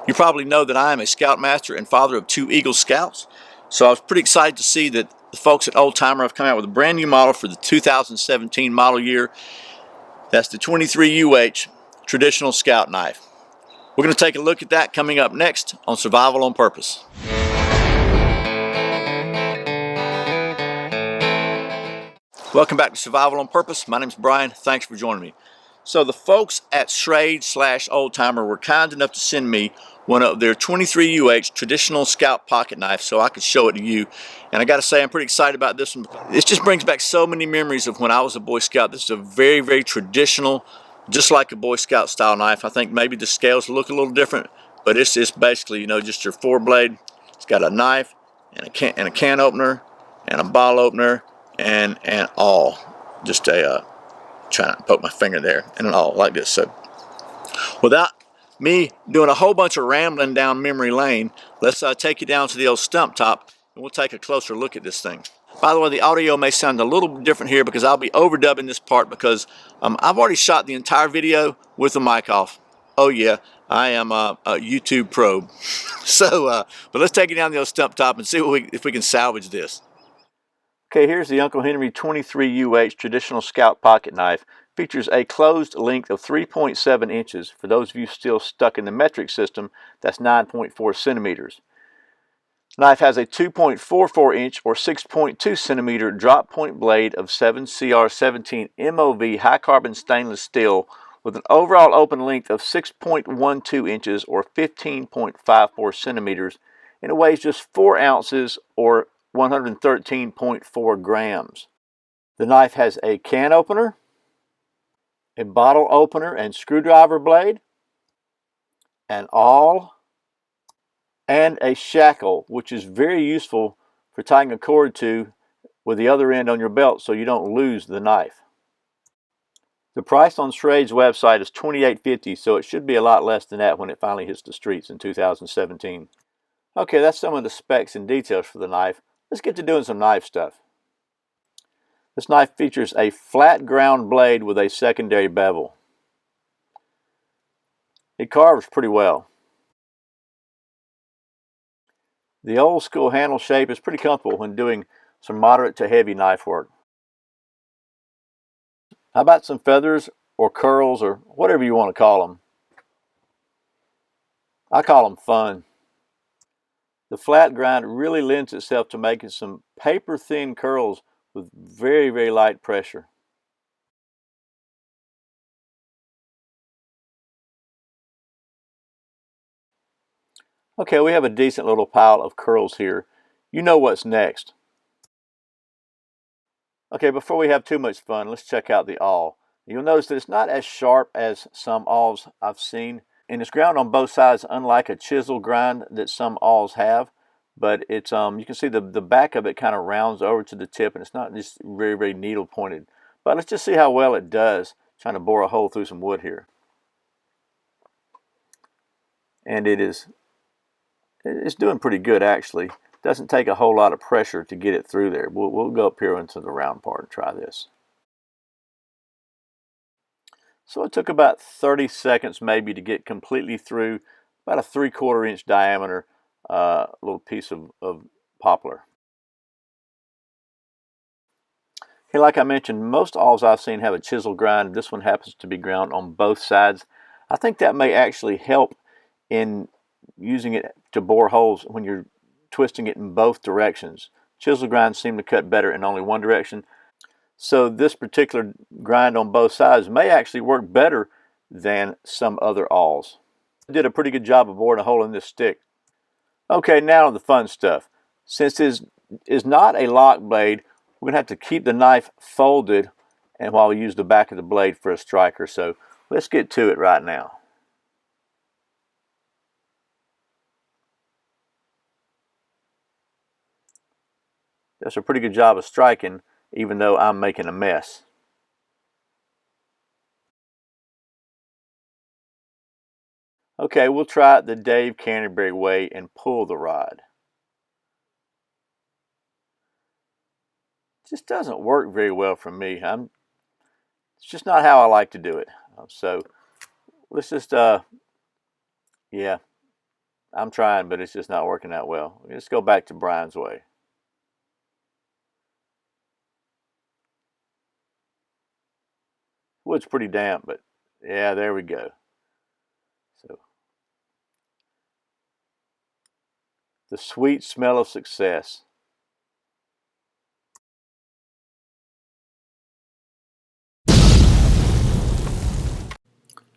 You probably know that I am a Scoutmaster and father of 2 Eagle Scouts, so I was pretty excited to see that the folks at Old Timer have come out with a brand new model for the 2017 model year. That's the 23 UH Traditional Scout Knife. We're going to take a look at that coming up next on Survival on Purpose. Welcome back to Survival on Purpose. My name's Brian. Thanks for joining me. So the folks at Schrade/Old Timer were kind enough to send me one of their 23 UH traditional scout pocket knives so I could show it to you. And I got to say, I'm pretty excited about this one. This just brings back so many memories of when I was a Boy Scout. This is a very, very traditional, just like a Boy Scout style knife. I think maybe the scales look a little different, but it's basically, you know, just your 4-blade. It's got a knife and a can opener and a bottle opener and all. Just a trying to poke my finger there and all like this. So without me doing a whole bunch of rambling down memory lane, let's take you down to the old stump top and we'll take a closer look at this thing. By the way, the audio may sound a little different here because I'll be overdubbing this part because I've already shot the entire video with the mic off. Oh yeah, I am a YouTube pro. So, but let's take it down the old stump top and see if we can salvage this. Okay, here's the Uncle Henry 23 UH Traditional Scout Pocket Knife. Features a closed length of 3.7 inches. For those of you still stuck in the metric system, that's 9.4 centimeters. Knife has a 2.44 inch or 6.2 centimeter drop point blade of 7CR17 MOV high carbon stainless steel with an overall open length of 6.12 inches or 15.54 centimeters, and it weighs just 4 ounces or 113.4 grams. The knife has a can opener, a bottle opener and screwdriver blade, an awl, and a shackle, which is very useful for tying a cord to with the other end on your belt so you don't lose the knife. The price on Schrade's website is $28.50, so it should be a lot less than that when it finally hits the streets in 2017. Okay, that's some of the specs and details for the knife. Let's get to doing some knife stuff. This knife features a flat ground blade with a secondary bevel. It carves pretty well. The old school handle shape is pretty comfortable when doing some moderate to heavy knife work. How about some feathers or curls or whatever you want to call them? I call them fun. The flat grind really lends itself to making some paper thin curls with very, very light pressure. Okay, we have a decent little pile of curls here. You know what's next. Okay, before we have too much fun, let's check out the awl. You'll notice that it's not as sharp as some awls I've seen, and it's ground on both sides, unlike a chisel grind that some awls have. But it's you can see the back of it kind of rounds over to the tip, and it's not just very, very needle pointed. But let's just see how well it does trying to bore a hole through some wood here. And it's doing pretty good actually. Doesn't take a whole lot of pressure to get it through there. We'll go up here into the round part and try this. So it took about 30 seconds maybe to get completely through about a 3/4 inch diameter little piece of poplar. Okay, like I mentioned, most awls I've seen have a chisel grind. This one happens to be ground on both sides. I think that may actually help in using it to bore holes when you're twisting it in both directions. Chisel grinds seem to cut better in only one direction. So this particular grind on both sides may actually work better than some other awls. I did a pretty good job of boring a hole in this stick. Okay, now the fun stuff. Since this is not a lock blade, we're going to have to keep the knife folded and while we use the back of the blade for a striker. So let's get to it right now. Does a pretty good job of striking, even though I'm making a mess. Okay, we'll try it the Dave Canterbury way and pull the rod. It just doesn't work very well for me. It's just not how I like to do it. So let's just, yeah. I'm trying, but it's just not working out well. Let's go back to Brian's way. Wood's pretty damp, but yeah, there we go. So the sweet smell of success.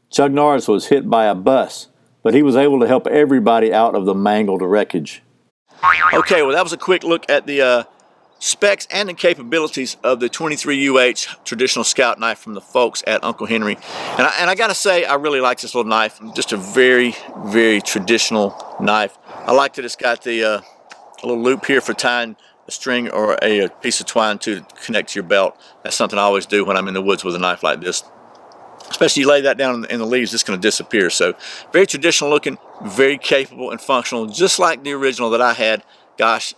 Chuck Norris was hit by a bus, but he was able to help everybody out of the mangled wreckage. Okay, well, that was a quick look at the specs and the capabilities of the 23UH traditional scout knife from the folks at Uncle Henry. And I gotta say, I really like this little knife. Just a very, very traditional knife. I like that it's got the a little loop here for tying a string or a piece of twine to connect to your belt. That's something I always do when I'm in the woods with a knife like this. Especially you lay that down in the leaves, it's going to disappear. So very traditional looking, very capable and functional, just like the original that I had, gosh,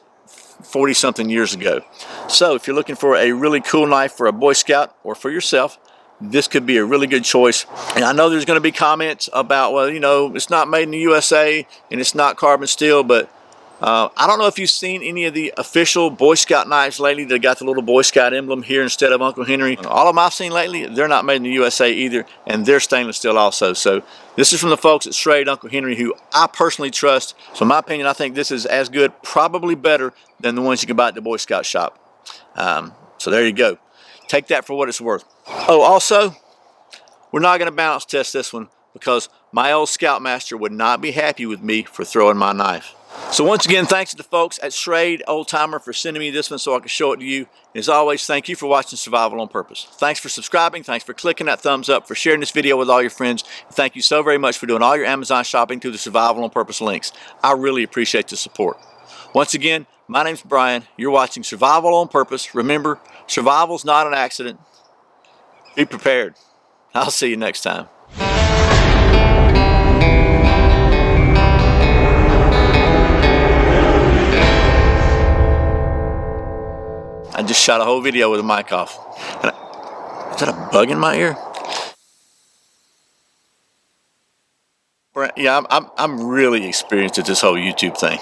40 something years ago. So if you're looking for a really cool knife for a Boy Scout or for yourself, this could be a really good choice. And I know there's going to be comments about, well, you know, it's not made in the USA and it's not carbon steel, but I don't know if you've seen any of the official Boy Scout knives lately that got the little Boy Scout emblem here instead of Uncle Henry. All of them I've seen lately, they're not made in the USA either, and they're stainless steel also. So this is from the folks at Schrade Uncle Henry, who I personally trust. So in my opinion, I think this is as good, probably better than the ones you can buy at the Boy Scout shop. So there you go. Take that for what it's worth. Oh, also, we're not going to balance test this one because my old Scoutmaster would not be happy with me for throwing my knife. So once again, thanks to the folks at Schrade Old Timer for sending me this one so I can show it to you. As always, thank you for watching Survival on Purpose. Thanks for subscribing. Thanks for clicking that thumbs up, for sharing this video with all your friends. And thank you so very much for doing all your Amazon shopping through the Survival on Purpose links. I really appreciate the support. Once again, my name's Brian. You're watching Survival on Purpose. Remember, survival's not an accident. Be prepared. I'll see you next time. I just shot a whole video with the mic off. Is that a bug in my ear? Yeah, I'm really experienced at this whole YouTube thing.